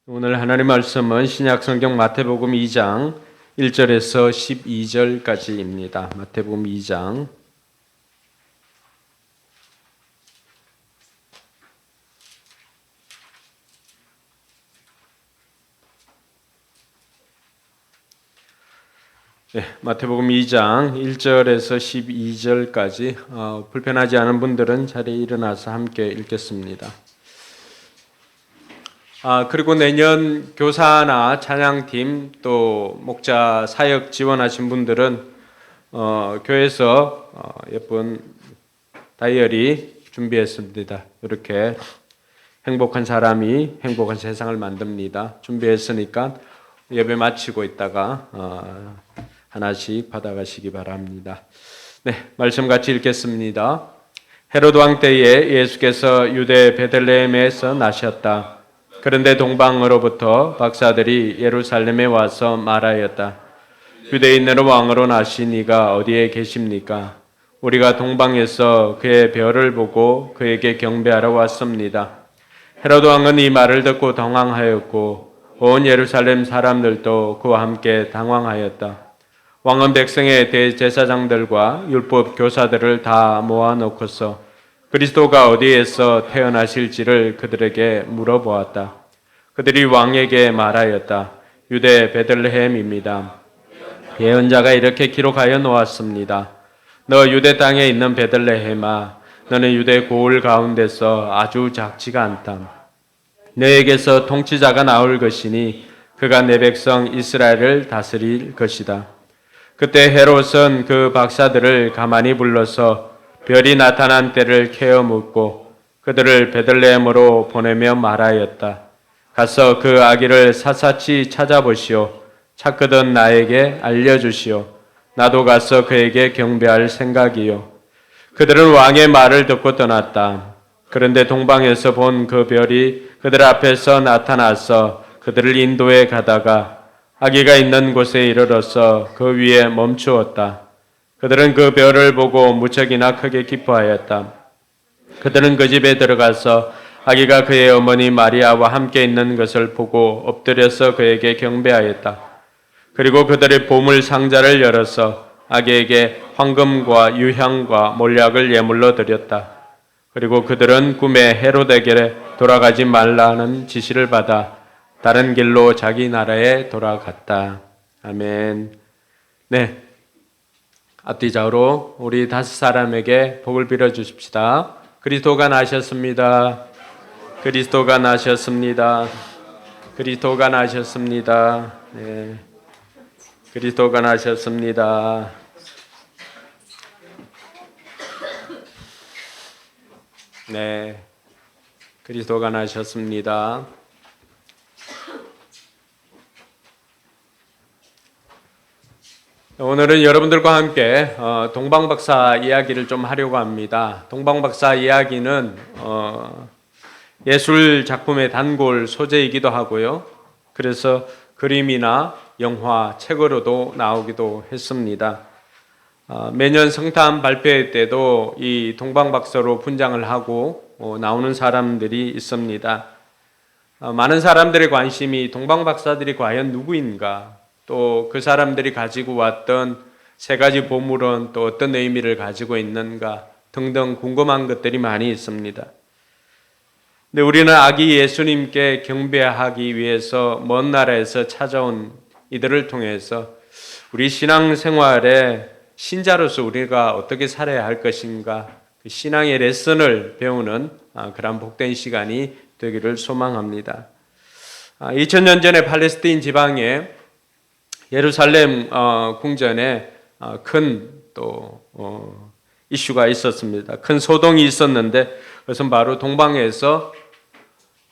오늘 하나님 말씀은 신약성경 마태복음 2장 1절에서 12절까지입니다. 마태복음 2장 마태복음 2장 1절에서 12절까지 불편하지 않은 분들은 자리에 일어나서 함께 읽겠습니다. 그리고 내년 교사나 찬양팀 또 목자 사역 지원하신 분들은 교회에서 예쁜 다이어리 준비했습니다. 이렇게 행복한 사람이 행복한 세상을 만듭니다. 준비했으니까 예배 마치고 있다가 하나씩 받아가시기 바랍니다. 네, 말씀 같이 읽겠습니다. 헤로드 왕 때에 예수께서 유대 베들레헴에서 나셨다. 그런데 동방으로부터 박사들이 예루살렘에 와서 말하였다. 유대인으로 왕으로 나신 이가 어디에 계십니까? 우리가 동방에서 그의 별을 보고 그에게 경배하러 왔습니다. 헤로드 왕은 이 말을 듣고 당황하였고 온 예루살렘 사람들도 그와 함께 당황하였다. 왕은 백성의 대제사장들과 율법 교사들을 다 모아놓고서 그리스도가 어디에서 태어나실지를 그들에게 물어보았다. 그들이 왕에게 말하였다. 유대 베들레헴입니다. 예언자가 이렇게 기록하여 놓았습니다. 너 유대 땅에 있는 베들레헴아, 너는 유대 고을 가운데서 아주 작지가 않다. 너에게서 통치자가 나올 것이니 그가 내 백성 이스라엘을 다스릴 것이다. 그때 헤롯은 그 박사들을 가만히 불러서 별이 나타난 때를 캐어 묻고 그들을 베들레헴으로 보내며 말하였다. 가서 그 아기를 샅샅이 찾아보시오. 찾거든 나에게 알려주시오. 나도 가서 그에게 경배할 생각이요. 그들은 왕의 말을 듣고 떠났다. 그런데 동방에서 본 그 별이 그들 앞에서 나타나서 그들을 인도해 가다가 아기가 있는 곳에 이르러서 그 위에 멈추었다. 그들은 그 별을 보고 무척이나 크게 기뻐하였다. 그들은 그 집에 들어가서 아기가 그의 어머니 마리아와 함께 있는 것을 보고 엎드려서 그에게 경배하였다. 그리고 그들의 보물 상자를 열어서 아기에게 황금과 유향과 몰약을 예물로 드렸다. 그리고 그들은 꿈에 헤롯에게 돌아가지 말라는 지시를 받아 다른 길로 자기 나라에 돌아갔다. 아멘. 네. 앞뒤 좌우로 우리 5사람에게 복을 빌어 주십시다. 그리스도가 나셨습니다. 그리스도가 나셨습니다. 그리스도가 나셨습니다. 네. 그리스도가 나셨습니다. 네. 그리스도가 나셨습니다. 오늘은 여러분들과 함께 동방박사 이야기를 좀 하려고 합니다. 동방박사 이야기는 예술 작품의 단골 소재이기도 하고요. 그래서 그림이나 영화, 책으로도 나오기도 했습니다. 매년 성탄 발표회 때도 이 동방박사로 분장을 하고 나오는 사람들이 있습니다. 많은 사람들의 관심이 동방박사들이 과연 누구인가? 또 그 사람들이 가지고 왔던 3가지 보물은 또 어떤 의미를 가지고 있는가 등등 궁금한 것들이 많이 있습니다. 근데 우리는 아기 예수님께 경배하기 위해서 먼 나라에서 찾아온 이들을 통해서 우리 신앙생활에 신자로서 우리가 어떻게 살아야 할 것인가 그 신앙의 레슨을 배우는 그런 복된 시간이 되기를 소망합니다. 2000년 전에 팔레스타인 지방에 예루살렘 궁전에 큰 또 이슈가 있었습니다. 큰 소동이 있었는데 그것은 바로 동방에서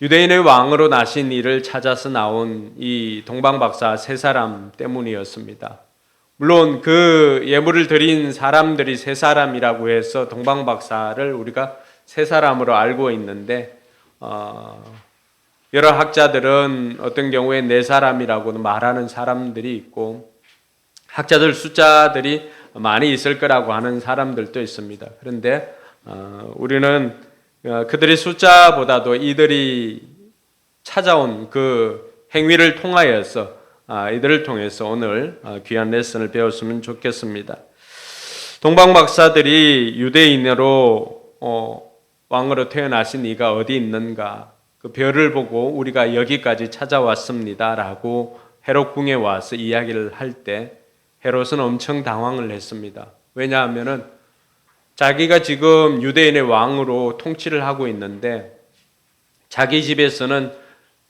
유대인의 왕으로 나신 이를 찾아서 나온 이 동방박사 3사람 때문이었습니다. 물론 그 예물을 드린 사람들이 3사람이라고 해서 동방박사를 우리가 3사람으로 알고 있는데 여러 학자들은 어떤 경우에 4사람이라고는 말하는 사람들이 있고 학자들 숫자들이 많이 있을 거라고 하는 사람들도 있습니다. 그런데 우리는 그들의 숫자보다도 이들이 찾아온 그 행위를 통하여서 이들을 통해서 오늘 귀한 레슨을 배웠으면 좋겠습니다. 동방 박사들이 유대인으로 왕으로 태어나신 이가 어디 있는가? 그 별을 보고 우리가 여기까지 찾아왔습니다라고 헤롯 궁에 와서 이야기를 할 때 헤롯은 엄청 당황을 했습니다. 왜냐하면은 자기가 지금 유대인의 왕으로 통치를 하고 있는데 자기 집에서는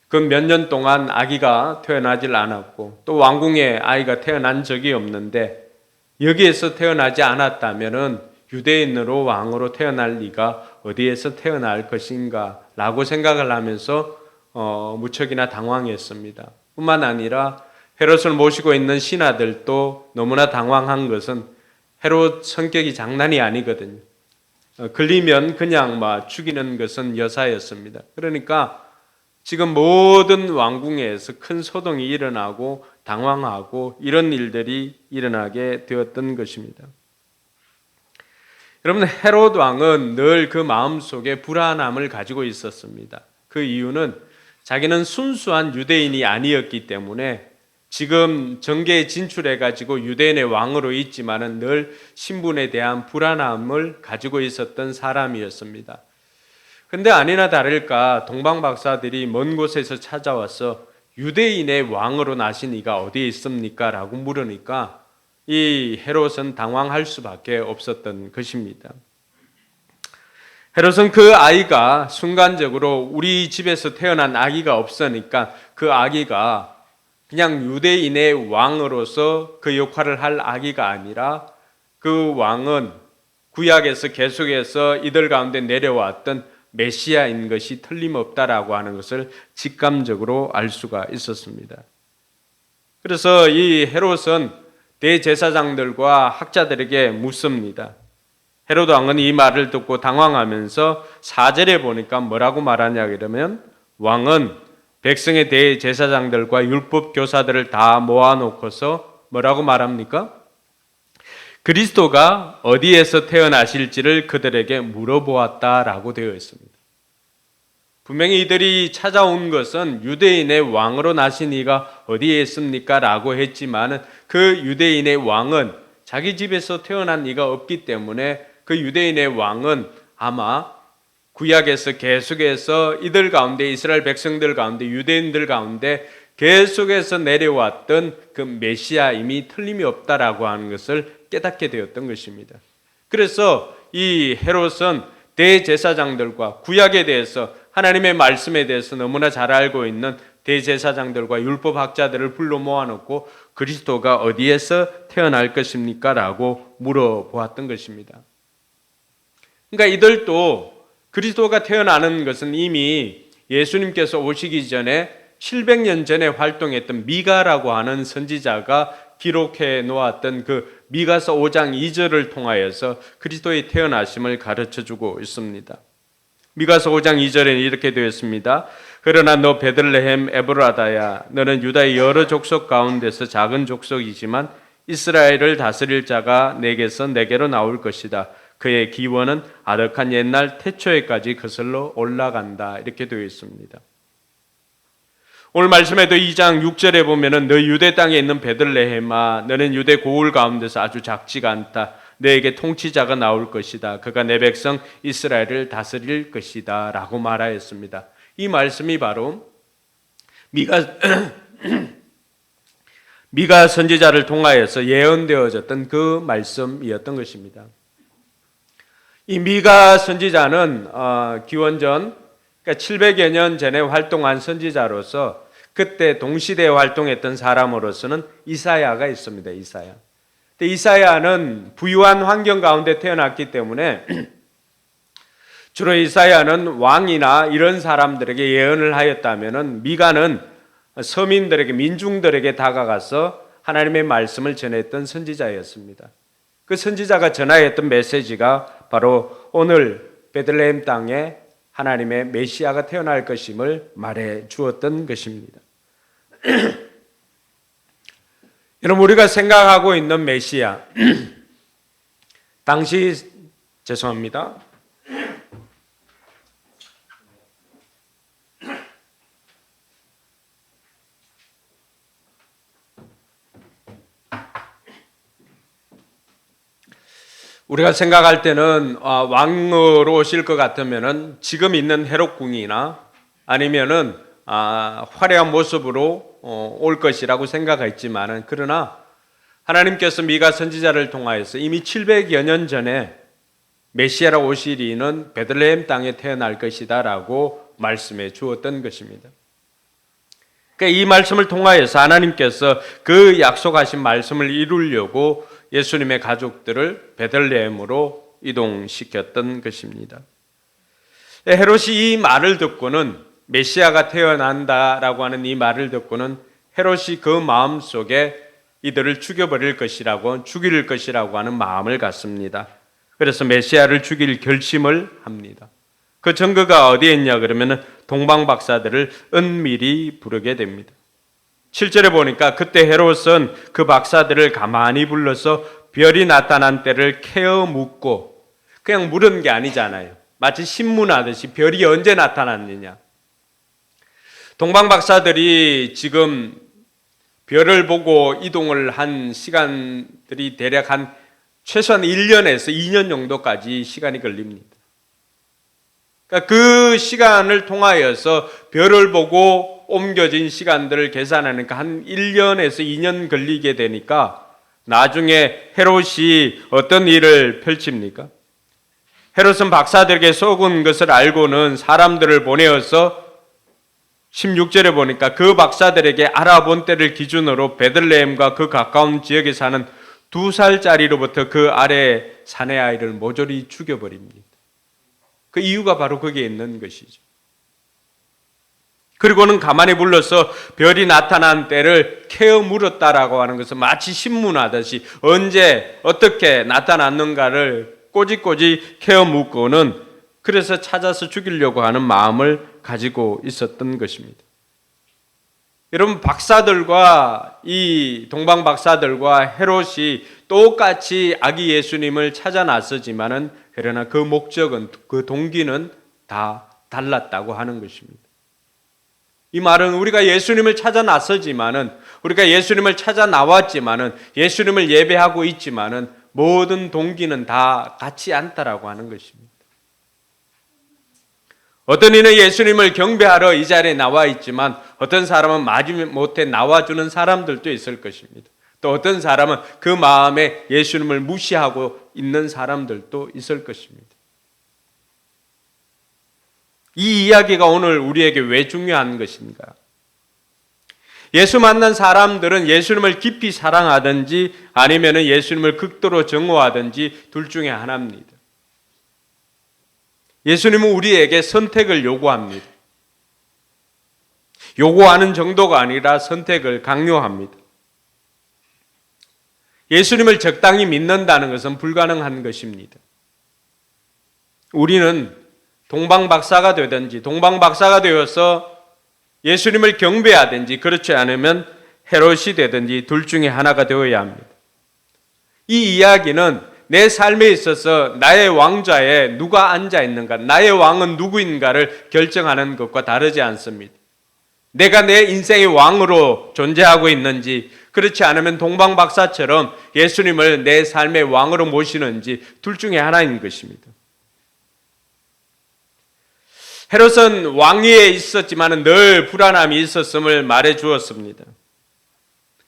그 몇 년 동안 아기가 태어나질 않았고 또 왕궁에 아이가 태어난 적이 없는데 여기에서 태어나지 않았다면은 유대인으로 왕으로 태어날 리가 어디에서 태어날 것인가 라고 생각을 하면서 무척이나 당황했습니다. 뿐만 아니라 헤롯을 모시고 있는 신하들도 너무나 당황한 것은 헤롯 성격이 장난이 아니거든요. 걸리면 그냥 죽이는 것은 여사였습니다. 그러니까 지금 모든 왕궁에서 큰 소동이 일어나고 당황하고 이런 일들이 일어나게 되었던 것입니다. 여러분, 헤롯 왕은 늘 그 마음속에 불안함을 가지고 있었습니다. 그 이유는 자기는 순수한 유대인이 아니었기 때문에 지금 정계에 진출해가지고 유대인의 왕으로 있지만은 늘 신분에 대한 불안함을 가지고 있었던 사람이었습니다. 근데 아니나 다를까 동방 박사들이 먼 곳에서 찾아와서 유대인의 왕으로 나신 이가 어디에 있습니까? 라고 물으니까 이 헤롯은 당황할 수밖에 없었던 것입니다. 헤롯은 그 아이가 순간적으로 우리 집에서 태어난 아기가 없으니까 그 아기가 그냥 유대인의 왕으로서 그 역할을 할 아기가 아니라 그 왕은 구약에서 계속해서 이들 가운데 내려왔던 메시아인 것이 틀림없다라고 하는 것을 직감적으로 알 수가 있었습니다. 그래서 이 헤롯은 대제사장들과 학자들에게 묻습니다. 헤롯 왕은 이 말을 듣고 당황하면서 4절에 보니까 뭐라고 말하냐 그러면 왕은 백성의 대제사장들과 율법 교사들을 다 모아놓고서 뭐라고 말합니까? 그리스도가 어디에서 태어나실지를 그들에게 물어보았다라고 되어 있습니다. 분명히 이들이 찾아온 것은 유대인의 왕으로 나신 이가 어디에 있습니까? 라고 했지만 그 유대인의 왕은 자기 집에서 태어난 이가 없기 때문에 그 유대인의 왕은 아마 구약에서 계속해서 이들 가운데 이스라엘 백성들 가운데 유대인들 가운데 계속해서 내려왔던 그 메시아임이 틀림이 없다라고 하는 것을 깨닫게 되었던 것입니다. 그래서 이 헤롯은 대제사장들과 구약에 대해서 하나님의 말씀에 대해서 너무나 잘 알고 있는 대제사장들과 율법학자들을 불러 모아놓고 그리스도가 어디에서 태어날 것입니까? 라고 물어보았던 것입니다. 그러니까 이들도 그리스도가 태어나는 것은 이미 예수님께서 오시기 전에 700년 전에 활동했던 미가라고 하는 선지자가 기록해 놓았던 그 미가서 5장 2절을 통하여서 그리스도의 태어나심을 가르쳐주고 있습니다. 미가서 5장 2절에는 이렇게 되어 있습니다. 그러나 너 베들레헴 에브라다야 너는 유다의 여러 족속 가운데서 작은 족속이지만 이스라엘을 다스릴 자가 내게서 내게로 나올 것이다. 그의 기원은 아득한 옛날 태초에까지 거슬러 올라간다. 이렇게 되어 있습니다. 오늘 말씀에도 2장 6절에 보면은 너 유대 땅에 있는 베들레헴아 너는 유대 고을 가운데서 아주 작지가 않다. 너에게 통치자가 나올 것이다. 그가 내 백성 이스라엘을 다스릴 것이다. 라고 말하였습니다. 이 말씀이 바로 미가 선지자를 통하여서 예언되어졌던 그 말씀이었던 것입니다. 이 미가 선지자는 기원전 그러니까 700여 년 전에 활동한 선지자로서 그때 동시대에 활동했던 사람으로서는 이사야가 있습니다. 이사야. 근데 이사야는 부유한 환경 가운데 태어났기 때문에 주로 이사야는 왕이나 이런 사람들에게 예언을 하였다면은 미가는 서민들에게 민중들에게 다가가서 하나님의 말씀을 전했던 선지자였습니다. 그 선지자가 전하였던 메시지가 바로 오늘 베들레헴 땅에 하나님의 메시아가 태어날 것임을 말해 주었던 것입니다. 여러분 우리가 생각하고 있는 메시아 당시 죄송합니다. 우리가 생각할 때는 왕으로 오실 것 같으면은 지금 있는 헤롯궁이나 아니면은 화려한 모습으로 올 것이라고 생각했지만은, 그러나 하나님께서 미가 선지자를 통하여서 이미 700여 년 전에 메시아라 오실 이는 베들레헴 땅에 태어날 것이다라고 말씀해 주었던 것입니다. 그러니까 이 말씀을 통하여서 하나님께서 그 약속하신 말씀을 이루려고 예수님의 가족들을 베들레헴으로 이동시켰던 것입니다. 헤롯이 이 말을 듣고는, 메시아가 태어난다라고 하는 이 말을 듣고는 헤롯이 그 마음속에 이들을 죽일 것이라고 하는 마음을 갖습니다. 그래서 메시아를 죽일 결심을 합니다. 그 증거가 어디에 있냐 그러면 동방박사들을 은밀히 부르게 됩니다. 7절에 보니까 그때 헤롯은 그 박사들을 가만히 불러서 별이 나타난 때를 캐어 묻고, 그냥 물은 게 아니잖아요. 마치 신문하듯이 별이 언제 나타났느냐. 동방박사들이 지금 별을 보고 이동을 한 시간들이 대략 최소한 1년에서 2년 정도까지 시간이 걸립니다. 그러니까 그 시간을 통하여서 별을 보고 옮겨진 시간들을 계산하니까 한 1년에서 2년 걸리게 되니까 나중에 헤롯이 어떤 일을 펼칩니까? 헤롯은 박사들에게 속은 것을 알고는 사람들을 보내어서 16절에 보니까 그 박사들에게 알아본 때를 기준으로 베들레헴과 그 가까운 지역에 사는 2살짜리로부터 그 아래 사내 아이를 모조리 죽여버립니다. 그 이유가 바로 거기에 있는 것이죠. 그리고는 가만히 불러서 별이 나타난 때를 캐어 물었다라고 하는 것은 마치 신문하듯이 언제 어떻게 나타났는가를 꼬집꼬집 캐어 묻고는, 그래서 찾아서 죽이려고 하는 마음을 가지고 있었던 것입니다. 여러분, 박사들과 이 동방 박사들과 헤롯이 똑같이 아기 예수님을 찾아 나서지만은, 그러나 그 목적은, 그 동기는 다 달랐다고 하는 것입니다. 이 말은 우리가 예수님을 찾아 나서지만은, 우리가 예수님을 찾아 나왔지만은, 예수님을 예배하고 있지만은 모든 동기는 다 같지 않다라고 하는 것입니다. 어떤 이는 예수님을 경배하러 이 자리에 나와 있지만, 어떤 사람은 마지못해 나와주는 사람들도 있을 것입니다. 또 어떤 사람은 그 마음에 예수님을 무시하고 있는 사람들도 있을 것입니다. 이 이야기가 오늘 우리에게 왜 중요한 것인가? 예수 만난 사람들은 예수님을 깊이 사랑하든지 아니면 예수님을 극도로 증오하든지 둘 중에 하나입니다. 예수님은 우리에게 선택을 요구합니다. 요구하는 정도가 아니라 선택을 강요합니다. 예수님을 적당히 믿는다는 것은 불가능한 것입니다. 우리는 동방박사가 되든지 동방박사가 되어서 예수님을 경배하든지, 그렇지 않으면 헤롯이 되든지 둘 중에 하나가 되어야 합니다. 이 이야기는 내 삶에 있어서 나의 왕좌에 누가 앉아 있는가, 나의 왕은 누구인가를 결정하는 것과 다르지 않습니다. 내가 내 인생의 왕으로 존재하고 있는지, 그렇지 않으면 동방박사처럼 예수님을 내 삶의 왕으로 모시는지 둘 중에 하나인 것입니다. 헤롯은 왕위에 있었지만 늘 불안함이 있었음을 말해 주었습니다.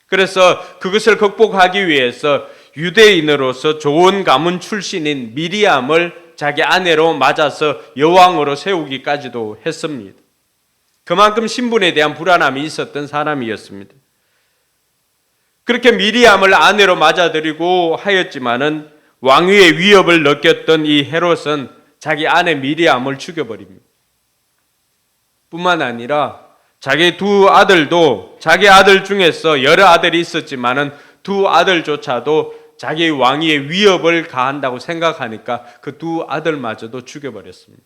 그래서 그것을 극복하기 위해서 유대인으로서 좋은 가문 출신인 미리암을 자기 아내로 맞아서 여왕으로 세우기까지도 했습니다. 그만큼 신분에 대한 불안함이 있었던 사람이었습니다. 그렇게 미리암을 아내로 맞아들이고 하였지만은 왕위의 위협을 느꼈던 이 헤롯은 자기 아내 미리암을 죽여버립니다. 뿐만 아니라 자기 두 아들도, 자기 아들 중에서 여러 아들이 있었지만은 두 아들조차도 자기 왕위의 위협을 가한다고 생각하니까 그 두 아들마저도 죽여버렸습니다.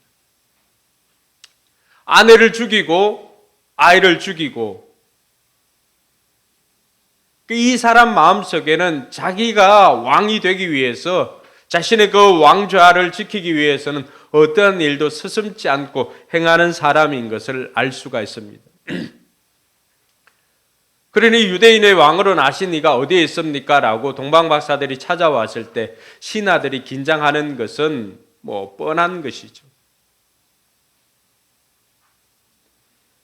아내를 죽이고 아이를 죽이고, 이 사람 마음속에는 자기가 왕이 되기 위해서, 자신의 그 왕좌를 지키기 위해서는 어떠한 일도 서슴지 않고 행하는 사람인 것을 알 수가 있습니다. 그러니 유대인의 왕으로 나신 이가 어디에 있습니까? 라고 동방박사들이 찾아왔을 때 신하들이 긴장하는 것은 뻔한 것이죠.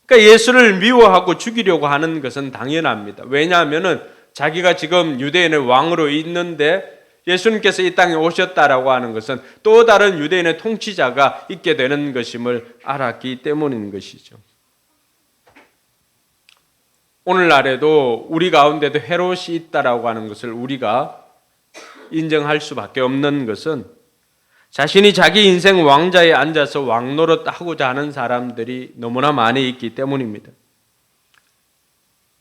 그러니까 예수를 미워하고 죽이려고 하는 것은 당연합니다. 왜냐하면 자기가 지금 유대인의 왕으로 있는데 예수님께서 이 땅에 오셨다라고 하는 것은 또 다른 유대인의 통치자가 있게 되는 것임을 알았기 때문인 것이죠. 오늘날에도 우리 가운데도 헤롯이 있다라고 하는 것을 우리가 인정할 수밖에 없는 것은 자신이 자기 인생 왕자에 앉아서 왕노릇하고자 하는 사람들이 너무나 많이 있기 때문입니다.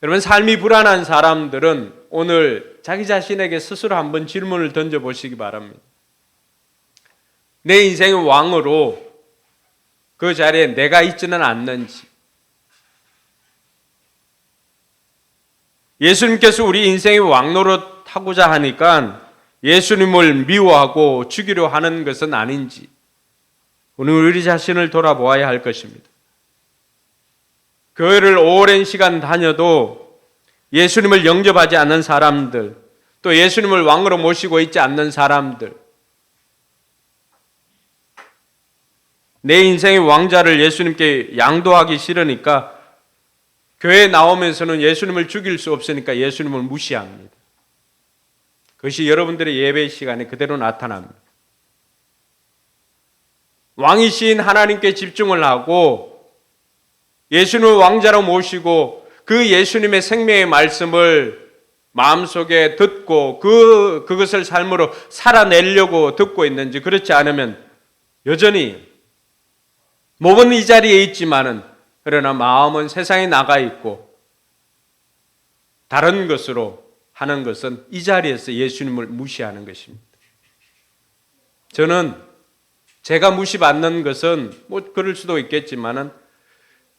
여러분, 삶이 불안한 사람들은 오늘 자기 자신에게 스스로 한번 질문을 던져보시기 바랍니다. 내 인생의 왕으로 그 자리에 내가 있지는 않는지, 예수님께서 우리 인생의 왕노릇하고자 하니까 예수님을 미워하고 죽이려 하는 것은 아닌지 오늘 우리 자신을 돌아보아야 할 것입니다. 교회를 오랜 시간 다녀도 예수님을 영접하지 않는 사람들, 또 예수님을 왕으로 모시고 있지 않는 사람들, 내 인생의 왕자를 예수님께 양도하기 싫으니까 교회에 나오면서는 예수님을 죽일 수 없으니까 예수님을 무시합니다. 그것이 여러분들의 예배 시간에 그대로 나타납니다. 왕이신 하나님께 집중을 하고 예수님을 왕자로 모시고 그 예수님의 생명의 말씀을 마음속에 듣고 그것을 삶으로 살아내려고 듣고 있는지, 그렇지 않으면 여전히 몸은 이 자리에 있지만은 그러나 마음은 세상에 나가 있고 다른 것으로 하는 것은 이 자리에서 예수님을 무시하는 것입니다. 저는 제가 무시받는 것은 그럴 수도 있겠지만은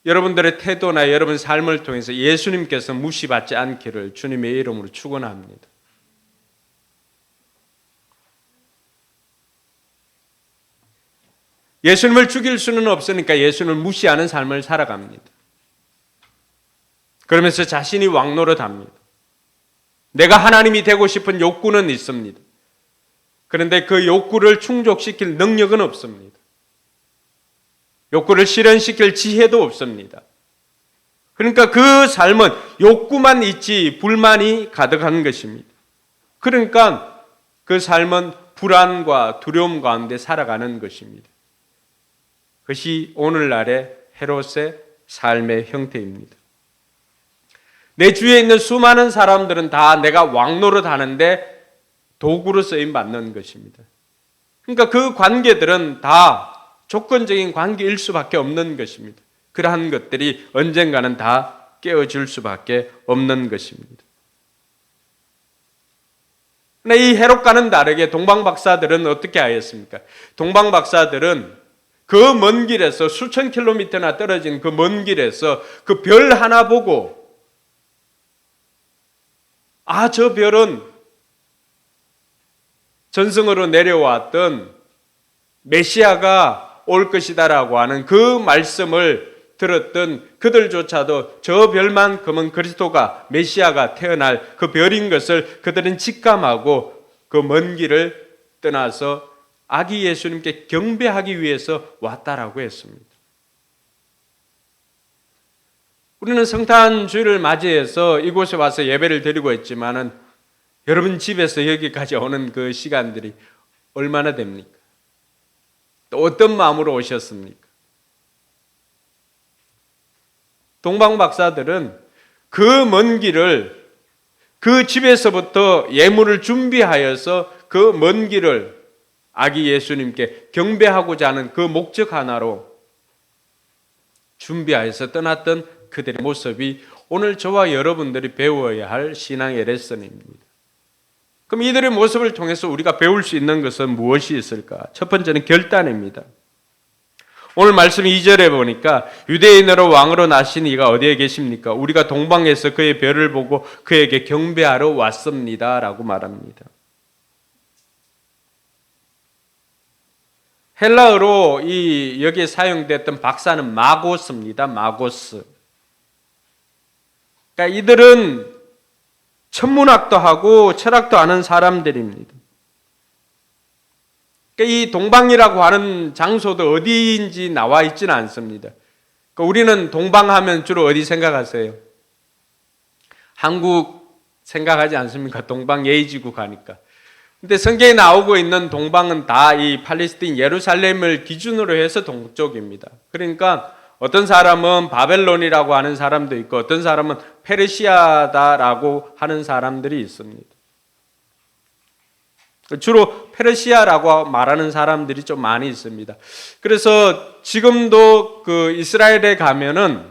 여러분들의 태도나 여러분 삶을 통해서 예수님께서 무시받지 않기를 주님의 이름으로 축원합니다. 예수님을 죽일 수는 없으니까 예수님을 무시하는 삶을 살아갑니다. 그러면서 자신이 왕노릇합니다. 내가 하나님이 되고 싶은 욕구는 있습니다. 그런데 그 욕구를 충족시킬 능력은 없습니다. 욕구를 실현시킬 지혜도 없습니다. 그러니까 그 삶은 욕구만 있지 불만이 가득한 것입니다. 그러니까 그 삶은 불안과 두려움 가운데 살아가는 것입니다. 그것이 오늘날의 헤롯의 삶의 형태입니다. 내 주위에 있는 수많은 사람들은 다 내가 왕노릇 하는데 도구로 쓰임받는 것입니다. 그러니까 그 관계들은 다 조건적인 관계일 수밖에 없는 것입니다. 그러한 것들이 언젠가는 다 깨어질 수밖에 없는 것입니다. 그러나 이 헤롯과는 다르게 동방박사들은 어떻게 하였습니까? 동방박사들은 그 먼 길에서 수천 킬로미터나 떨어진 그 먼 길에서 그 별 하나 보고 저 별은 전승으로 내려왔던 메시아가 올 것이다라고 하는 그 말씀을 들었던 그들조차도 저 별만큼은 그리스도가 메시아가 태어날 그 별인 것을 그들은 직감하고 그 먼 길을 떠나서 아기 예수님께 경배하기 위해서 왔다라고 했습니다. 우리는 성탄주일을 맞이해서 이곳에 와서 예배를 드리고 있지만은 여러분 집에서 여기까지 오는 그 시간들이 얼마나 됩니까? 또 어떤 마음으로 오셨습니까? 동방박사들은 그 먼 길을 그 집에서부터 예물을 준비하여서 그 먼 길을 아기 예수님께 경배하고자 하는 그 목적 하나로 준비하여서 떠났던 그들의 모습이 오늘 저와 여러분들이 배워야 할 신앙의 레슨입니다. 그럼 이들의 모습을 통해서 우리가 배울 수 있는 것은 무엇이 있을까? 첫 번째는 결단입니다. 오늘 말씀 2절에 보니까 유대인으로 왕으로 나신 이가 어디에 계십니까? 우리가 동방에서 그의 별을 보고 그에게 경배하러 왔습니다 라고 말합니다. 헬라어로 여기에 사용됐던 박사는 마고스입니다. 마고스. 그러니까 이들은 천문학도 하고 철학도 아는 사람들입니다. 그러니까 이 동방이라고 하는 장소도 어디인지 나와 있지는 않습니다. 그러니까 우리는 동방하면 주로 어디 생각하세요? 한국 생각하지 않습니까? 동방 예의지국 하니까. 근데 성경에 나오고 있는 동방은 다 이 팔레스틴 예루살렘을 기준으로 해서 동쪽입니다. 그러니까 어떤 사람은 바벨론이라고 하는 사람도 있고 어떤 사람은 페르시아다라고 하는 사람들이 있습니다. 주로 페르시아라고 말하는 사람들이 좀 많이 있습니다. 그래서 지금도 그 이스라엘에 가면은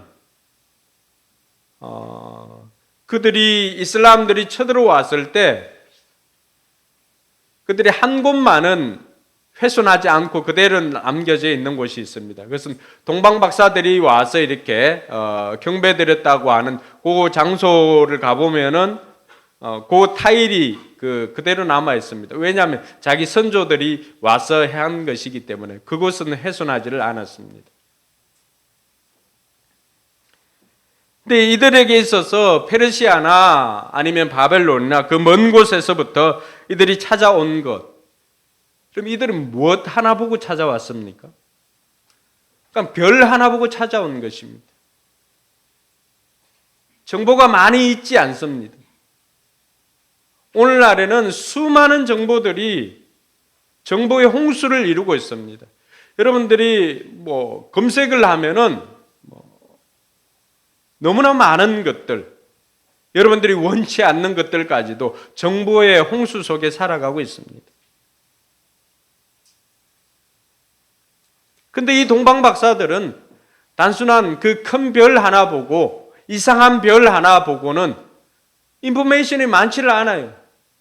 그들이 이슬람들이 쳐들어왔을 때 그들이 한 곳만은 훼손하지 않고 그대로 남겨져 있는 곳이 있습니다. 그것은 동방 박사들이 와서 이렇게 경배드렸다고 하는 그 장소를 가보면은 그 타일이 그대로 남아 있습니다. 왜냐하면 자기 선조들이 와서 한 것이기 때문에 그곳은 훼손하지를 않았습니다. 근데 이들에게 있어서 페르시아나 아니면 바벨론이나 그 먼 곳에서부터 이들이 찾아온 것, 그럼 이들은 무엇 하나 보고 찾아왔습니까? 그러니까 별 하나 보고 찾아온 것입니다. 정보가 많이 있지 않습니다. 오늘날에는 수많은 정보들이 정보의 홍수를 이루고 있습니다. 여러분들이 검색을 하면은 너무나 많은 것들, 여러분들이 원치 않는 것들까지도 정보의 홍수 속에 살아가고 있습니다. 근데 이 동방 박사들은 단순한 그 큰 별 하나 보고 이상한 별 하나 보고는 인포메이션이 많지를 않아요.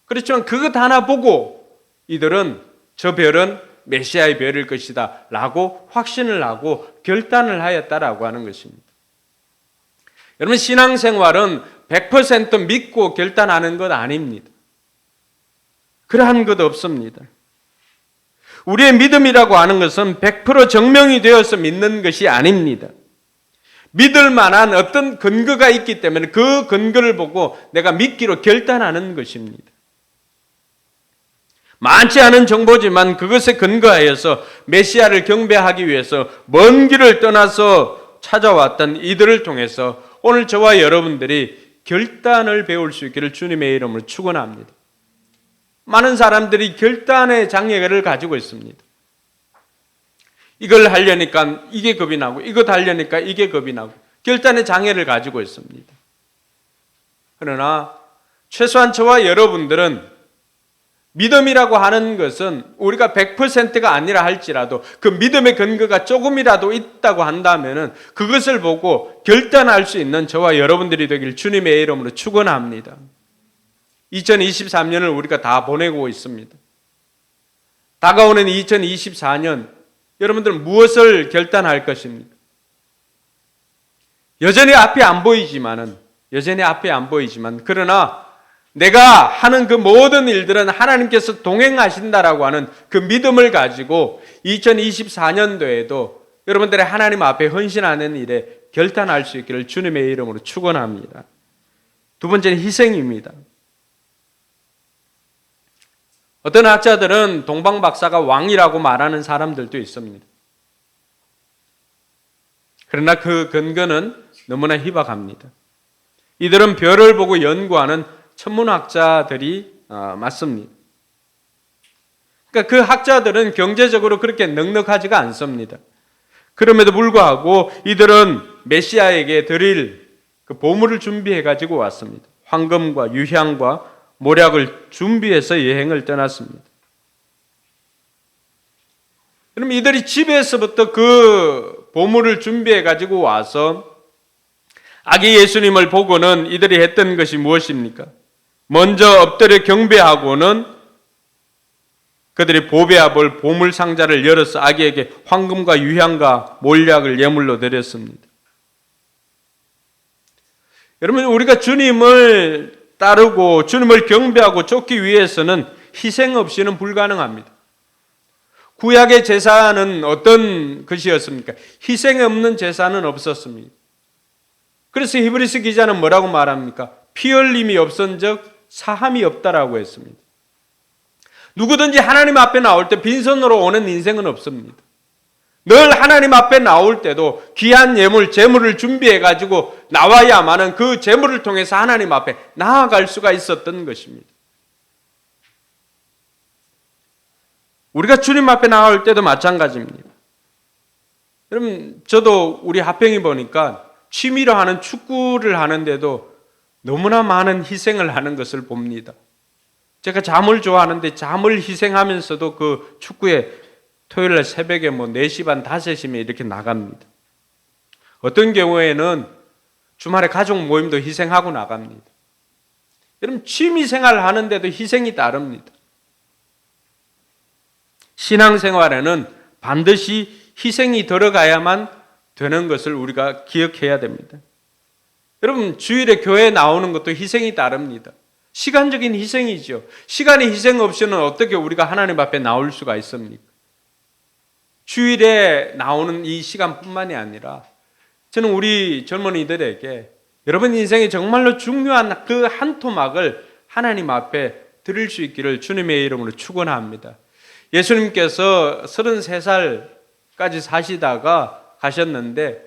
그렇지만 그것 하나 보고 이들은 저 별은 메시아의 별일 것이다 라고 확신을 하고 결단을 하였다라고 하는 것입니다. 여러분, 신앙생활은 100% 믿고 결단하는 것 아닙니다. 그러한 것 없습니다. 우리의 믿음이라고 하는 것은 100% 증명이 되어서 믿는 것이 아닙니다. 믿을 만한 어떤 근거가 있기 때문에 그 근거를 보고 내가 믿기로 결단하는 것입니다. 많지 않은 정보지만 그것에 근거하여서 메시아를 경배하기 위해서 먼 길을 떠나서 찾아왔던 이들을 통해서 오늘 저와 여러분들이 결단을 배울 수 있기를 주님의 이름으로 축원합니다. 많은 사람들이 결단의 장애를 가지고 있습니다. 이걸 하려니까 이게 겁이 나고 이것 하려니까 이게 겁이 나고 결단의 장애를 가지고 있습니다. 그러나 최소한 저와 여러분들은 믿음이라고 하는 것은 우리가 100%가 아니라 할지라도 그 믿음의 근거가 조금이라도 있다고 한다면 그것을 보고 결단할 수 있는 저와 여러분들이 되길 주님의 이름으로 축원합니다. 2023년을 우리가 다 보내고 있습니다. 다가오는 2024년 여러분들은 무엇을 결단할 것입니까? 여전히 앞이 안 보이지만 그러나 내가 하는 그 모든 일들은 하나님께서 동행하신다라고 하는 그 믿음을 가지고 2024년도에도 여러분들의 하나님 앞에 헌신하는 일에 결단할 수 있기를 주님의 이름으로 축원합니다. 두 번째는 희생입니다. 어떤 학자들은 동방 박사가 왕이라고 말하는 사람들도 있습니다. 그러나 그 근거는 너무나 희박합니다. 이들은 별을 보고 연구하는 천문학자들이 맞습니다. 그러니까 그 학자들은 경제적으로 그렇게 넉넉하지가 않습니다. 그럼에도 불구하고 이들은 메시아에게 드릴 그 보물을 준비해 가지고 왔습니다. 황금과 유향과 모략을 준비해서 여행을 떠났습니다. 그럼 이들이 집에서부터 그 보물을 준비해 가지고 와서 아기 예수님을 보고는 이들이 했던 것이 무엇입니까? 먼저 엎드려 경배하고는 그들이 보배아 볼 보물 상자를 열어서 아기에게 황금과 유향과 몰약을 예물로 드렸습니다. 여러분, 우리가 주님을 따르고 주님을 경배하고 쫓기 위해서는 희생 없이는 불가능합니다. 구약의 제사는 어떤 것이었습니까? 희생 없는 제사는 없었습니다. 그래서 히브리서 기자는 뭐라고 말합니까? 피 흘림이 없은즉 사함이 없다라고 했습니다. 누구든지 하나님 앞에 나올 때 빈손으로 오는 인생은 없습니다. 늘 하나님 앞에 나올 때도 귀한 예물, 재물을 준비해가지고 나와야만은 그 재물을 통해서 하나님 앞에 나아갈 수가 있었던 것입니다. 우리가 주님 앞에 나올 때도 마찬가지입니다. 여러분, 저도 우리 하평이 보니까 취미로 하는 축구를 하는데도 너무나 많은 희생을 하는 것을 봅니다. 제가 잠을 좋아하는데 잠을 희생하면서도 그 축구에 토요일날 새벽에 4시 반, 5시면 이렇게 나갑니다. 어떤 경우에는 주말에 가족 모임도 희생하고 나갑니다. 여러분, 취미생활 하는데도 희생이 따릅니다. 신앙생활에는 반드시 희생이 들어가야만 되는 것을 우리가 기억해야 됩니다. 여러분, 주일에 교회에 나오는 것도 희생이 따릅니다. 시간적인 희생이죠. 시간의 희생 없이는 어떻게 우리가 하나님 앞에 나올 수가 있습니까? 주일에 나오는 이 시간뿐만이 아니라 저는 우리 젊은이들에게 여러분 인생에 정말로 중요한 그 한 토막을 하나님 앞에 드릴 수 있기를 주님의 이름으로 축원합니다. 예수님께서 33살까지 사시다가 가셨는데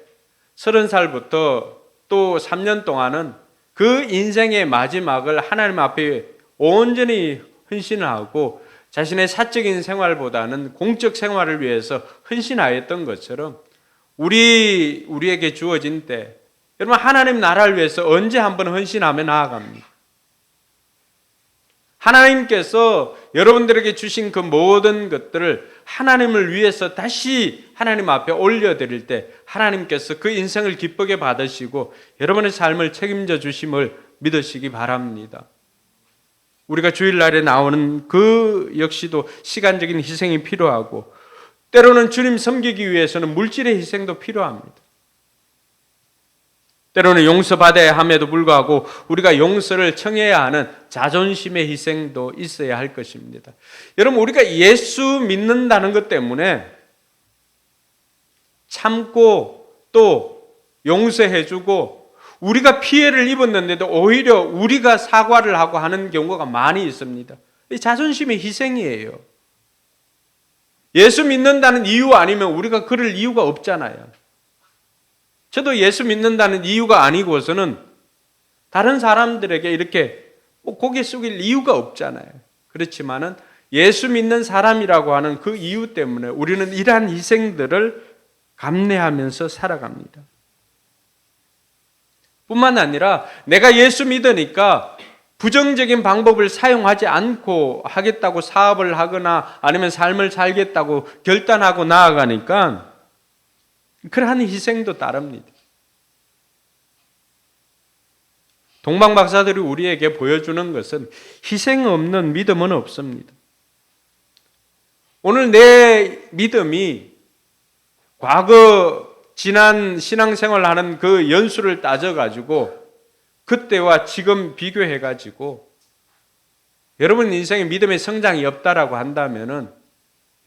30살부터 또 3년 동안은 그 인생의 마지막을 하나님 앞에 온전히 헌신을 하고 자신의 사적인 생활보다는 공적 생활을 위해서 헌신하였던 것처럼 우리에게 주어진 때 여러분 하나님 나라를 위해서 언제 한번 헌신하며 나아갑니다. 하나님께서 여러분들에게 주신 그 모든 것들을 하나님을 위해서 다시 하나님 앞에 올려드릴 때 하나님께서 그 인생을 기쁘게 받으시고 여러분의 삶을 책임져 주심을 믿으시기 바랍니다. 우리가 주일날에 나오는 그 역시도 시간적인 희생이 필요하고 때로는 주님 섬기기 위해서는 물질의 희생도 필요합니다. 때로는 용서받아야 함에도 불구하고 우리가 용서를 청해야 하는 자존심의 희생도 있어야 할 것입니다. 여러분, 우리가 예수 믿는다는 것 때문에 참고 또 용서해주고 우리가 피해를 입었는데도 오히려 우리가 사과를 하고 하는 경우가 많이 있습니다. 이 자존심의 희생이에요. 예수 믿는다는 이유 아니면 우리가 그럴 이유가 없잖아요. 저도 예수 믿는다는 이유가 아니고서는 다른 사람들에게 이렇게 고개 숙일 이유가 없잖아요. 그렇지만은 예수 믿는 사람이라고 하는 그 이유 때문에 우리는 이러한 희생들을 감내하면서 살아갑니다. 뿐만 아니라 내가 예수 믿으니까 부정적인 방법을 사용하지 않고 하겠다고 사업을 하거나 아니면 삶을 살겠다고 결단하고 나아가니까 그러한 희생도 따릅니다. 동방 박사들이 우리에게 보여주는 것은 희생 없는 믿음은 없습니다. 오늘 내 믿음이 과거 지난 신앙생활 하는 그 연수를 따져가지고 그때와 지금 비교해가지고 여러분 인생에 믿음의 성장이 없다라고 한다면은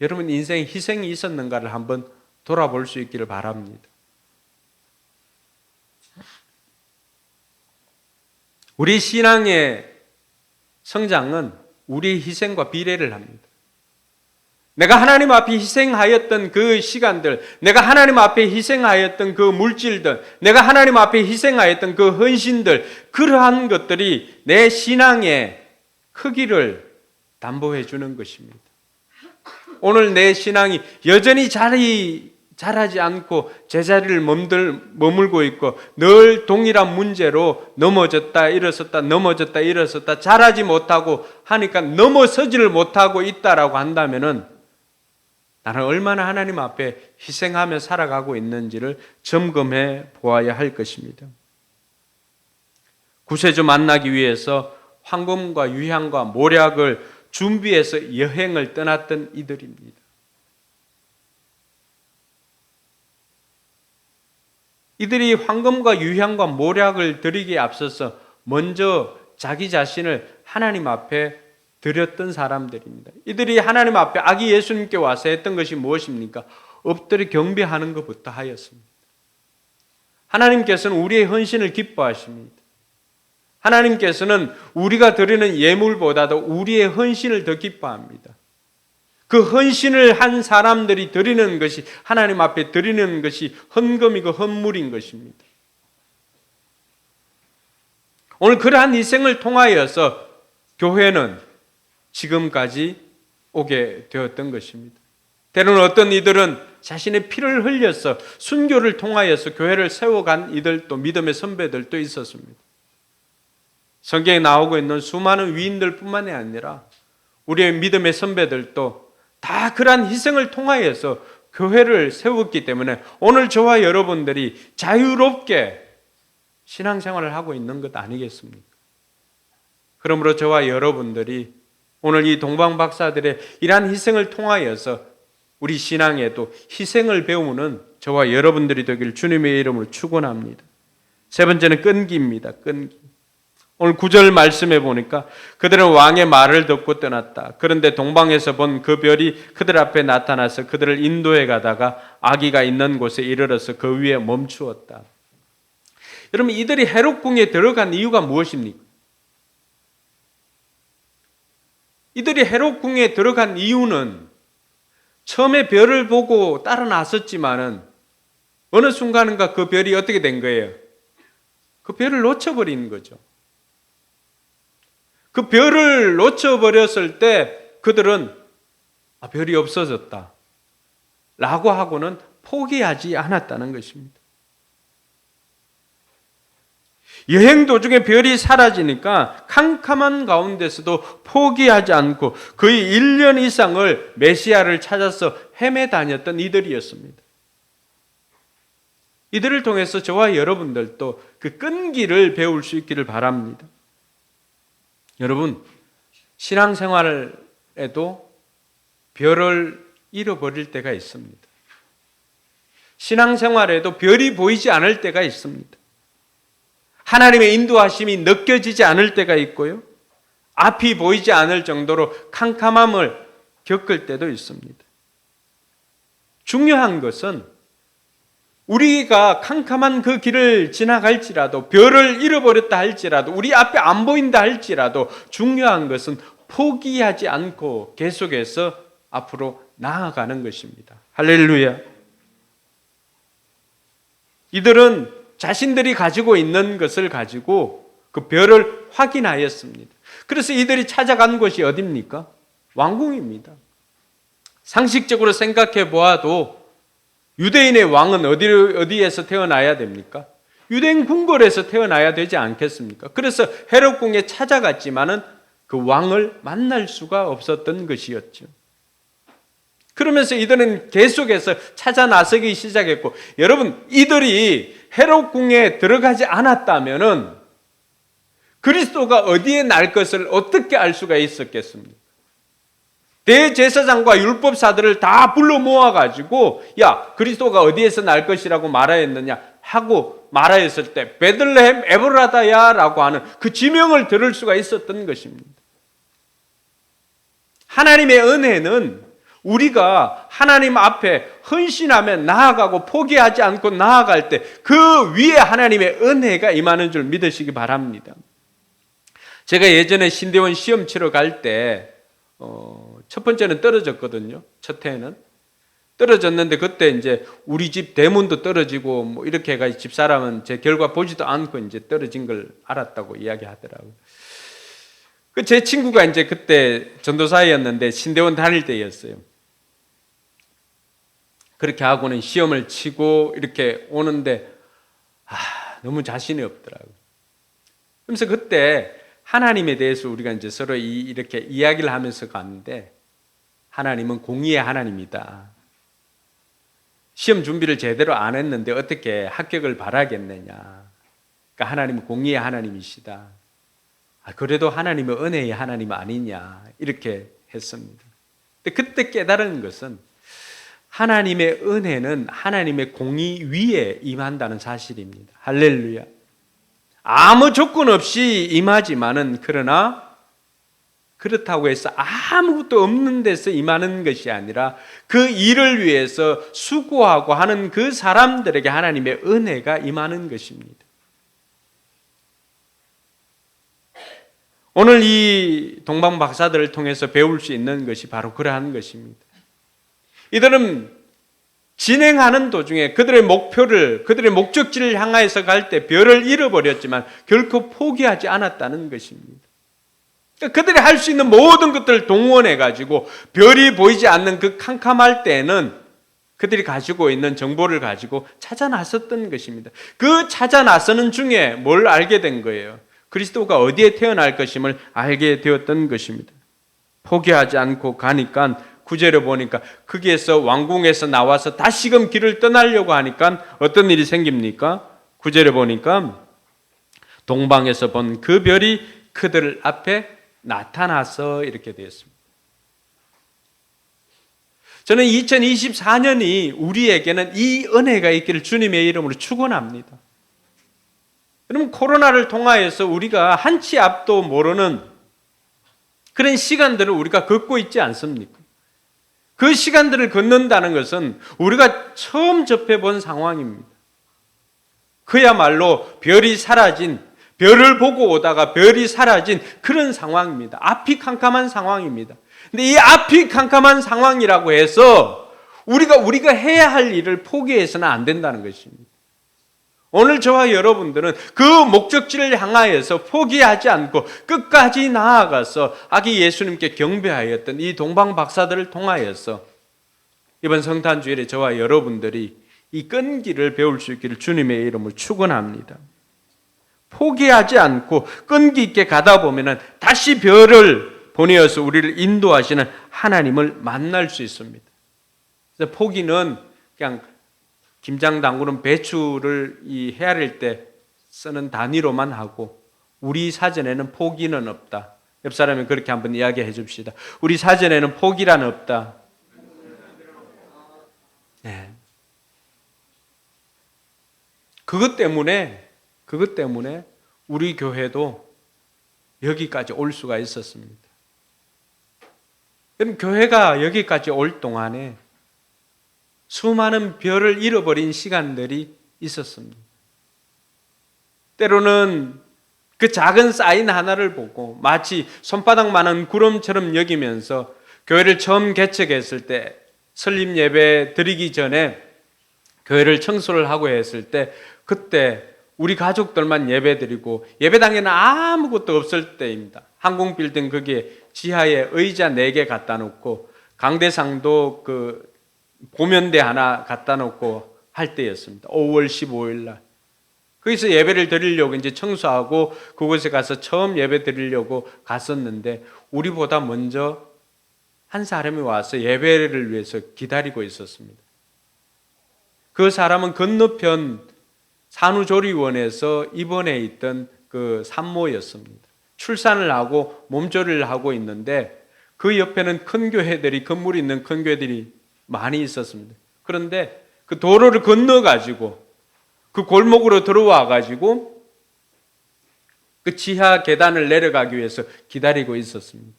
여러분 인생에 희생이 있었는가를 한번 돌아볼 수 있기를 바랍니다. 우리 신앙의 성장은 우리의 희생과 비례를 합니다. 내가 하나님 앞에 희생하였던 그 시간들, 내가 하나님 앞에 희생하였던 그 물질들, 내가 하나님 앞에 희생하였던 그 헌신들, 그러한 것들이 내 신앙의 크기를 담보해 주는 것입니다. 오늘 내 신앙이 여전히 자라지 않고 제자리를 머물고 있고 늘 동일한 문제로 넘어졌다 일어섰다 넘어졌다 일어섰다 자라지 못하고 하니까 넘어서지를 못하고 있다라고 한다면은 나는 얼마나 하나님 앞에 희생하며 살아가고 있는지를 점검해 보아야 할 것입니다. 구세주 만나기 위해서 황금과 유향과 모략을 준비해서 여행을 떠났던 이들입니다. 이들이 황금과 유향과 모략을 드리기에 앞서서 먼저 자기 자신을 하나님 앞에 드렸던 사람들입니다. 이들이 하나님 앞에 아기 예수님께 와서 했던 것이 무엇입니까? 엎드려 경배하는 것부터 하였습니다. 하나님께서는 우리의 헌신을 기뻐하십니다. 하나님께서는 우리가 드리는 예물보다도 우리의 헌신을 더 기뻐합니다. 그 헌신을 한 사람들이 드리는 것이, 하나님 앞에 드리는 것이 헌금이고 헌물인 것입니다. 오늘 그러한 희생을 통하여서 교회는 지금까지 오게 되었던 것입니다. 때로는 어떤 이들은 자신의 피를 흘려서 순교를 통하여서 교회를 세워간 이들도, 믿음의 선배들도 있었습니다. 성경에 나오고 있는 수많은 위인들뿐만이 아니라 우리의 믿음의 선배들도 다 그러한 희생을 통하여서 교회를 세웠기 때문에 오늘 저와 여러분들이 자유롭게 신앙생활을 하고 있는 것 아니겠습니까? 그러므로 저와 여러분들이 오늘 이 동방박사들의 이러한 희생을 통하여서 우리 신앙에도 희생을 배우는 저와 여러분들이 되길 주님의 이름으로 축원합니다. 세 번째는 끈기입니다. 끈기. 오늘 9절 말씀해 보니까 그들은 왕의 말을 듣고 떠났다. 그런데 동방에서 본 그 별이 그들 앞에 나타나서 그들을 인도해 가다가 아기가 있는 곳에 이르러서 그 위에 멈추었다. 여러분, 이들이 헤롯궁에 들어간 이유가 무엇입니까? 이들이 헤롯궁에 들어간 이유는 처음에 별을 보고 따라 나섰지만은 어느 순간인가 그 별이 어떻게 된 거예요? 그 별을 놓쳐버린 거죠. 그 별을 놓쳐버렸을 때 그들은 별이 없어졌다 라고 하고는 포기하지 않았다는 것입니다. 여행 도중에 별이 사라지니까 캄캄한 가운데서도 포기하지 않고 거의 1년 이상을 메시아를 찾아서 헤매 다녔던 이들이었습니다. 이들을 통해서 저와 여러분들도 그 끈기를 배울 수 있기를 바랍니다. 여러분, 신앙생활에도 별을 잃어버릴 때가 있습니다. 신앙생활에도 별이 보이지 않을 때가 있습니다. 하나님의 인도하심이 느껴지지 않을 때가 있고요. 앞이 보이지 않을 정도로 캄캄함을 겪을 때도 있습니다. 중요한 것은 우리가 캄캄한 그 길을 지나갈지라도, 별을 잃어버렸다 할지라도, 우리 앞에 안 보인다 할지라도 중요한 것은 포기하지 않고 계속해서 앞으로 나아가는 것입니다. 할렐루야. 이들은 자신들이 가지고 있는 것을 가지고 그 별을 확인하였습니다. 그래서 이들이 찾아간 곳이 어디입니까? 왕궁입니다. 상식적으로 생각해 보아도 유대인의 왕은 어디에서 태어나야 됩니까? 유대인 궁궐에서 태어나야 되지 않겠습니까? 그래서 헤롯궁에 찾아갔지만은 그 왕을 만날 수가 없었던 것이었죠. 그러면서 이들은 계속해서 찾아 나서기 시작했고, 여러분, 이들이 헤롯궁에 들어가지 않았다면은 그리스도가 어디에 날 것을 어떻게 알 수가 있었겠습니까? 대제사장과 율법사들을 다 불러 모아가지고 야, 그리스도가 어디에서 날 것이라고 말하였느냐 하고 말하였을 때 베들레헴 에브라다야 라고 하는 그 지명을 들을 수가 있었던 것입니다. 하나님의 은혜는 우리가 하나님 앞에 헌신하며 나아가고 포기하지 않고 나아갈 때 그 위에 하나님의 은혜가 임하는 줄 믿으시기 바랍니다. 제가 예전에 신대원 시험 치러 갈 때 첫 번째는 떨어졌거든요. 첫 해에는 떨어졌는데 그때 이제 우리 집 대문도 떨어지고 뭐 이렇게 해가지고 집사람은 제 결과 보지도 않고 이제 떨어진 걸 알았다고 이야기하더라고요. 그 제 친구가 이제 그때 전도사였는데 신대원 다닐 때였어요. 그렇게 하고는 시험을 치고 이렇게 오는데 너무 자신이 없더라고요. 그래서 그때 하나님에 대해서 우리가 이제 서로 이렇게 이야기를 하면서 갔는데 하나님은 공의의 하나님이다. 시험 준비를 제대로 안 했는데 어떻게 합격을 바라겠느냐. 그러니까 하나님은 공의의 하나님이시다. 그래도 하나님은 은혜의 하나님 아니냐. 이렇게 했습니다. 근데 그때 깨달은 것은 하나님의 은혜는 하나님의 공의 위에 임한다는 사실입니다. 할렐루야. 아무 조건 없이 임하지만은 그러나 그렇다고 해서 아무것도 없는 데서 임하는 것이 아니라 그 일을 위해서 수고하고 하는 그 사람들에게 하나님의 은혜가 임하는 것입니다. 오늘 이 동방 박사들을 통해서 배울 수 있는 것이 바로 그러한 것입니다. 이들은 진행하는 도중에 그들의 목표를, 그들의 목적지를 향하여서 갈 때 별을 잃어버렸지만 결코 포기하지 않았다는 것입니다. 그들이 할 수 있는 모든 것들을 동원해가지고 별이 보이지 않는 그 캄캄할 때에는 그들이 가지고 있는 정보를 가지고 찾아 나섰던 것입니다. 그 찾아 나서는 중에 뭘 알게 된 거예요? 그리스도가 어디에 태어날 것임을 알게 되었던 것입니다. 포기하지 않고 가니까 9절에 보니까 거기에서 왕궁에서 나와서 다시금 길을 떠나려고 하니까 어떤 일이 생깁니까? 9절에 보니까 동방에서 본 그 별이 그들 앞에 나타나서 이렇게 되었습니다. 저는 2024년이 우리에게는 이 은혜가 있기를 주님의 이름으로 축원합니다. 여러분, 코로나를 통하여서 우리가 한치 앞도 모르는 그런 시간들을 우리가 걷고 있지 않습니까? 그 시간들을 걷는다는 것은 우리가 처음 접해본 상황입니다. 그야말로 별이 사라진, 별을 보고 오다가 별이 사라진 그런 상황입니다. 앞이 캄캄한 상황입니다. 근데 이 앞이 캄캄한 상황이라고 해서 우리가 해야 할 일을 포기해서는 안 된다는 것입니다. 오늘 저와 여러분들은 그 목적지를 향하여서 포기하지 않고 끝까지 나아가서 아기 예수님께 경배하였던 이 동방 박사들을 통하여서 이번 성탄주일에 저와 여러분들이 이 끈기를 배울 수 있기를 주님의 이름으로 축원합니다. 포기하지 않고 끈기 있게 가다 보면은 다시 별을 보내어서 우리를 인도하시는 하나님을 만날 수 있습니다. 그래서 포기는 그냥 김장 담그는 배추를 헤아릴 때 쓰는 단위로만 하고 우리 사전에는 포기는 없다. 옆 사람이 그렇게 한번 이야기해 줍시다. 우리 사전에는 포기란 없다. 네. 그것 때문에 우리 교회도 여기까지 올 수가 있었습니다. 그럼 교회가 여기까지 올 동안에 수많은 별을 잃어버린 시간들이 있었습니다. 때로는 그 작은 사인 하나를 보고 마치 손바닥만한 구름처럼 여기면서 교회를 처음 개척했을 때 설립 예배 드리기 전에 교회를 청소를 하고 했을 때 그때 우리 가족들만 예배 드리고 예배당에는 아무것도 없을 때입니다. 항공빌딩 거기에 지하에 의자 4개 갖다 놓고 강대상도 그 보면대 하나 갖다 놓고 할 때였습니다. 5월 15일 날. 거기서 예배를 드리려고 이제 청소하고 그곳에 가서 처음 예배 드리려고 갔었는데 우리보다 먼저 한 사람이 와서 예배를 위해서 기다리고 있었습니다. 그 사람은 건너편 산후조리원에서 입원해 있던 그 산모였습니다. 출산을 하고 몸조리를 하고 있는데 그 옆에는 큰 교회들이, 건물이 있는 큰 교회들이 많이 있었습니다. 그런데 그 도로를 건너가지고 그 골목으로 들어와가지고 그 지하 계단을 내려가기 위해서 기다리고 있었습니다.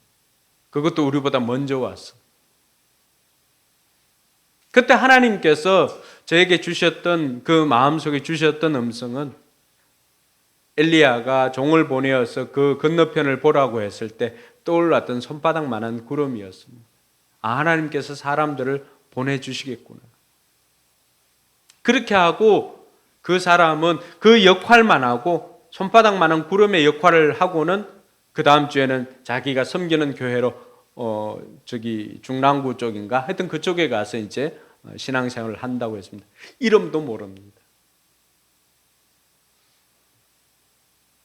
그것도 우리보다 먼저 왔어. 그때 하나님께서 저에게 주셨던 그 마음속에 주셨던 음성은 엘리야가 종을 보내어서 그 건너편을 보라고 했을 때 떠올랐던 손바닥만한 구름이었습니다. 아, 하나님께서 사람들을 보내주시겠구나. 그렇게 하고 그 사람은 그 역할만 하고 손바닥만한 구름의 역할을 하고는 그 다음 주에는 자기가 섬기는 교회로 중랑구 쪽인가 하여튼 그쪽에 가서 이제 신앙생활을 한다고 했습니다. 이름도 모릅니다.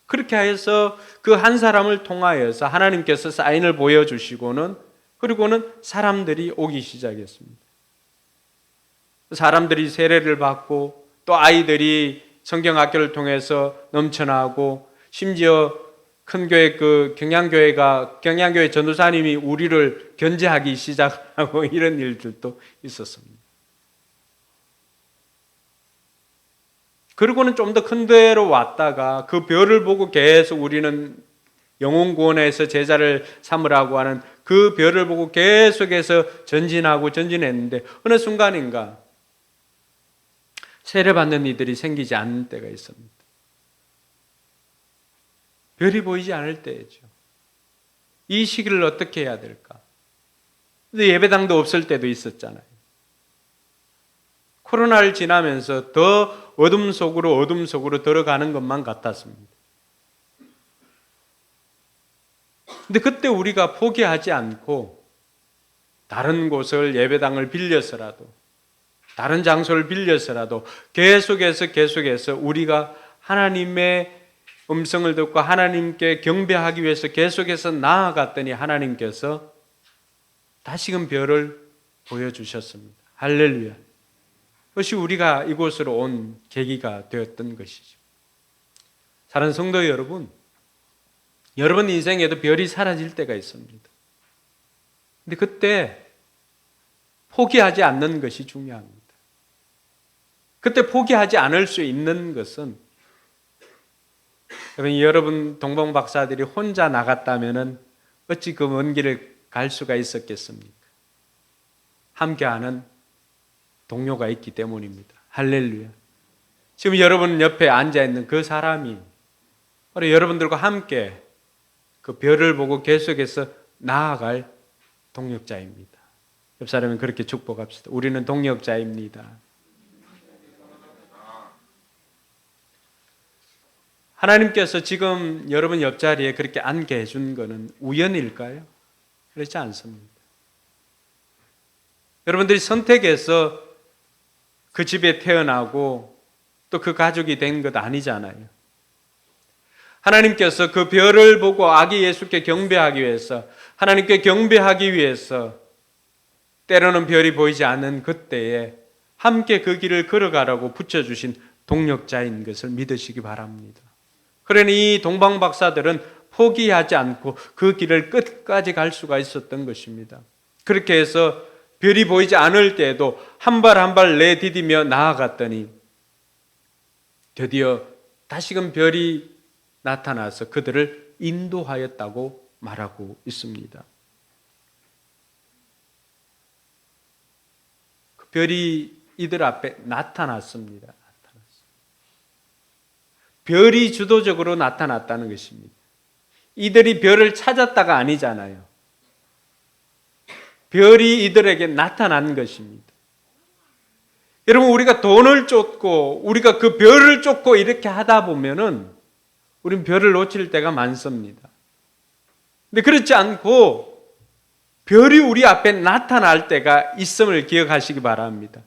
그렇게 해서 그 한 사람을 통하여서 하나님께서 사인을 보여주시고는 그리고는 사람들이 오기 시작했습니다. 사람들이 세례를 받고 또 아이들이 성경학교를 통해서 넘쳐나고 심지어 큰 교회 그 경양교회 전도사님이 우리를 견제하기 시작하고 이런 일들도 있었습니다. 그리고는 좀 더 큰 데로 왔다가 그 별을 보고 계속 우리는 영혼 구원에서 제자를 삼으라고 하는 그 별을 보고 계속해서 전진하고 전진했는데 어느 순간인가 세례받는 이들이 생기지 않는 때가 있습니다. 별이 보이지 않을 때죠. 이 시기를 어떻게 해야 될까? 근데 예배당도 없을 때도 있었잖아요. 코로나를 지나면서 더 어둠 속으로 들어가는 것만 같았습니다. 근데 그때 우리가 포기하지 않고 다른 곳을 예배당을 빌려서라도 다른 장소를 빌려서라도 계속해서 우리가 하나님의 음성을 듣고 하나님께 경배하기 위해서 계속해서 나아갔더니 하나님께서 다시금 별을 보여주셨습니다. 할렐루야. 그것이 우리가 이곳으로 온 계기가 되었던 것이죠. 사랑하는 성도 여러분, 여러분 인생에도 별이 사라질 때가 있습니다. 근데 그때 포기하지 않는 것이 중요합니다. 그때 포기하지 않을 수 있는 것은 여러분 동방 박사들이 혼자 나갔다면 어찌 그 먼 길을 갈 수가 있었겠습니까? 함께하는 동료가 있기 때문입니다. 할렐루야. 지금 여러분 옆에 앉아있는 그 사람이 바로 여러분들과 함께 그 별을 보고 계속해서 나아갈 동력자입니다. 옆 사람은 그렇게 축복합시다. 우리는 동력자입니다. 하나님께서 지금 여러분 옆자리에 그렇게 앉게 해준 것은 우연일까요? 그렇지 않습니다. 여러분들이 선택해서 그 집에 태어나고 또 그 가족이 된 것 아니잖아요. 하나님께서 그 별을 보고 아기 예수께 경배하기 위해서, 하나님께 경배하기 위해서 때로는 별이 보이지 않는 그때에 함께 그 길을 걸어가라고 붙여주신 동력자인 것을 믿으시기 바랍니다. 그러니 이 동방 박사들은 포기하지 않고 그 길을 끝까지 갈 수가 있었던 것입니다. 그렇게 해서 별이 보이지 않을 때에도 한 발 한 발 내디디며 나아갔더니 드디어 다시금 별이 나타나서 그들을 인도하였다고 말하고 있습니다. 그 별이 이들 앞에 나타났습니다. 별이 주도적으로 나타났다는 것입니다. 이들이 별을 찾았다가 아니잖아요. 별이 이들에게 나타난 것입니다. 여러분, 우리가 돈을 쫓고 우리가 그 별을 쫓고 이렇게 하다 보면은 우린 별을 놓칠 때가 많습니다. 근데 그렇지 않고 별이 우리 앞에 나타날 때가 있음을 기억하시기 바랍니다.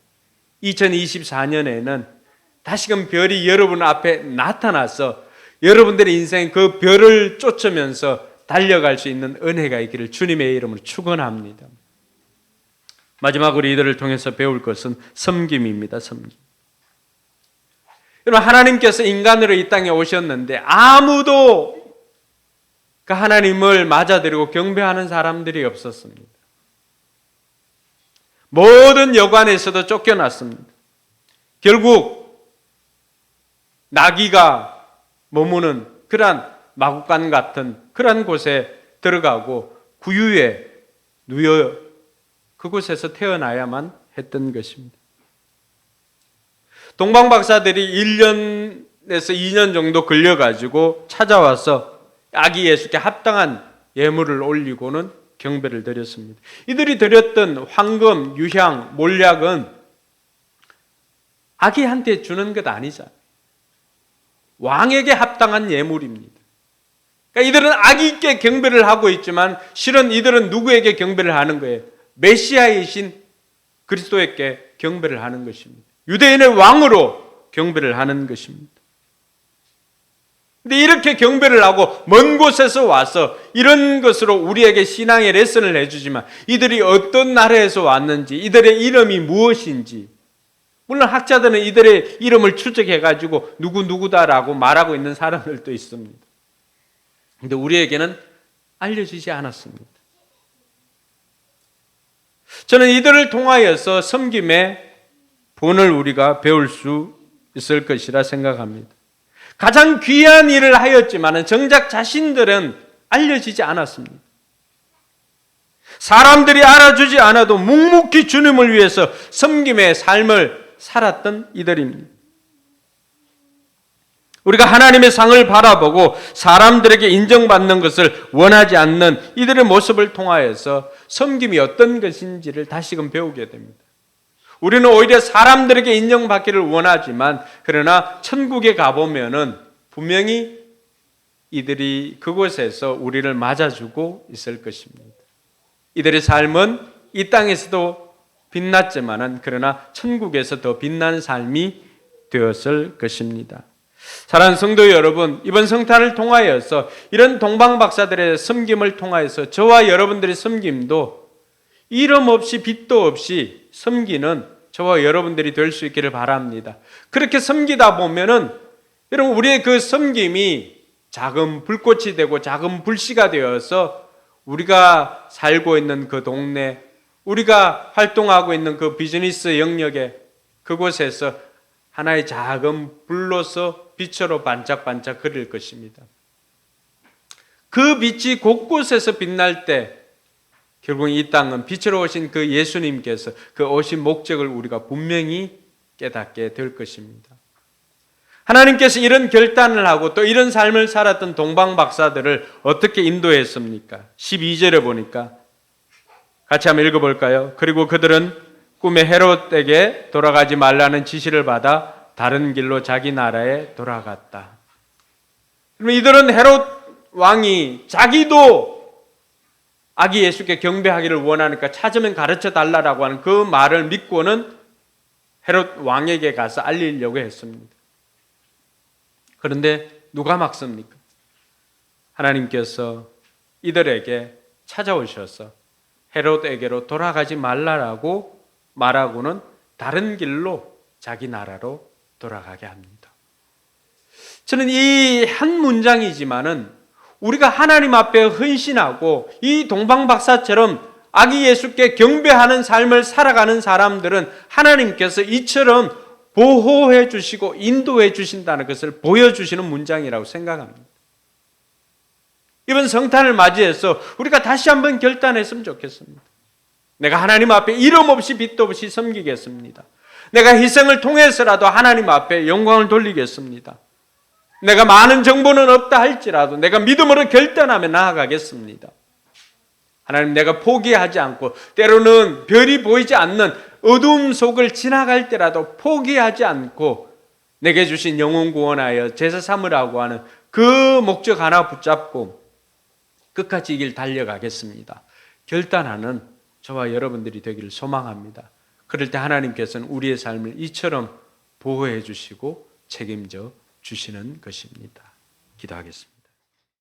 2024년에는 다시금 별이 여러분 앞에 나타나서 여러분들의 인생 그 별을 쫓으면서 달려갈 수 있는 은혜가 있기를 주님의 이름으로 축원합니다. 마지막으로 이들을 통해서 배울 것은 섬김입니다. 섬김. 여러분, 하나님께서 인간으로 이 땅에 오셨는데 아무도 그 하나님을 맞아들이고 경배하는 사람들이 없었습니다. 모든 여관에서도 쫓겨났습니다. 결국 나귀가 머무는 그러한 마구간 같은 그러한 곳에 들어가고 구유에 누여 그곳에서 태어나야만 했던 것입니다. 동방 박사들이 1년에서 2년 정도 걸려가지고 찾아와서 아기 예수께 합당한 예물을 올리고는 경배를 드렸습니다. 이들이 드렸던 황금, 유향, 몰약은 아기한테 주는 것 아니잖아요. 왕에게 합당한 예물입니다. 그러니까 이들은 아기께 경배를 하고 있지만 실은 이들은 누구에게 경배를 하는 거예요? 메시아이신 그리스도에게 경배를 하는 것입니다. 유대인의 왕으로 경배를 하는 것입니다. 근데 이렇게 경배를 하고 먼 곳에서 와서 이런 것으로 우리에게 신앙의 레슨을 해주지만 이들이 어떤 나라에서 왔는지, 이들의 이름이 무엇인지, 물론 학자들은 이들의 이름을 추적해가지고 누구다라고 말하고 있는 사람들도 있습니다. 근데 우리에게는 알려지지 않았습니다. 저는 이들을 통하여서 섬김의 본을 우리가 배울 수 있을 것이라 생각합니다. 가장 귀한 일을 하였지만 정작 자신들은 알려지지 않았습니다. 사람들이 알아주지 않아도 묵묵히 주님을 위해서 섬김의 삶을 살았던 이들입니다. 우리가 하나님의 상을 바라보고 사람들에게 인정받는 것을 원하지 않는 이들의 모습을 통하여서 섬김이 어떤 것인지를 다시금 배우게 됩니다. 우리는 오히려 사람들에게 인정받기를 원하지만 그러나 천국에 가보면은 분명히 이들이 그곳에서 우리를 맞아주고 있을 것입니다. 이들의 삶은 이 땅에서도 빛났지만은 그러나 천국에서 더 빛난 삶이 되었을 것입니다. 사랑하는 성도 여러분, 이번 성탄을 통하여서 이런 동방박사들의 섬김을 통하여서 저와 여러분들의 섬김도 이름 없이 빛도 없이 섬기는 저와 여러분들이 될 수 있기를 바랍니다. 그렇게 섬기다 보면은 여러분 우리의 그 섬김이 작은 불꽃이 되고 작은 불씨가 되어서 우리가 살고 있는 그 동네, 우리가 활동하고 있는 그 비즈니스 영역에 그곳에서 하나의 작은 불로서 빛으로 반짝반짝 그릴 것입니다. 그 빛이 곳곳에서 빛날 때 결국 이 땅은 빛으로 오신 그 예수님께서 그 오신 목적을 우리가 분명히 깨닫게 될 것입니다. 하나님께서 이런 결단을 하고 또 이런 삶을 살았던 동방박사들을 어떻게 인도했습니까? 12절에 보니까 같이 한번 읽어볼까요? 그리고 그들은 꿈에 헤롯에게 돌아가지 말라는 지시를 받아 다른 길로 자기 나라에 돌아갔다. 그러면 이들은 헤롯 왕이 자기도 아기 예수께 경배하기를 원하니까 찾으면 가르쳐 달라고 하는 그 말을 믿고는 헤롯 왕에게 가서 알리려고 했습니다. 그런데 누가 막습니까? 하나님께서 이들에게 찾아오셔서 헤롯에게로 돌아가지 말라라고 말하고는 다른 길로 자기 나라로 돌아가게 합니다. 저는 이 한 문장이지만은 우리가 하나님 앞에 헌신하고 이 동방박사처럼 아기 예수께 경배하는 삶을 살아가는 사람들은 하나님께서 이처럼 보호해 주시고 인도해 주신다는 것을 보여주시는 문장이라고 생각합니다. 이번 성탄을 맞이해서 우리가 다시 한번 결단했으면 좋겠습니다. 내가 하나님 앞에 이름 없이 빛도 없이 섬기겠습니다. 내가 희생을 통해서라도 하나님 앞에 영광을 돌리겠습니다. 내가 많은 정보는 없다 할지라도 내가 믿음으로 결단하며 나아가겠습니다. 하나님, 내가 포기하지 않고 때로는 별이 보이지 않는 어두움 속을 지나갈 때라도 포기하지 않고 내게 주신 영혼 구원하여 제사 삼으라고 하는 그 목적 하나 붙잡고 끝까지 이 길 달려가겠습니다. 결단하는 저와 여러분들이 되기를 소망합니다. 그럴 때 하나님께서는 우리의 삶을 이처럼 보호해 주시고 책임져 주시는 것입니다. 기도하겠습니다.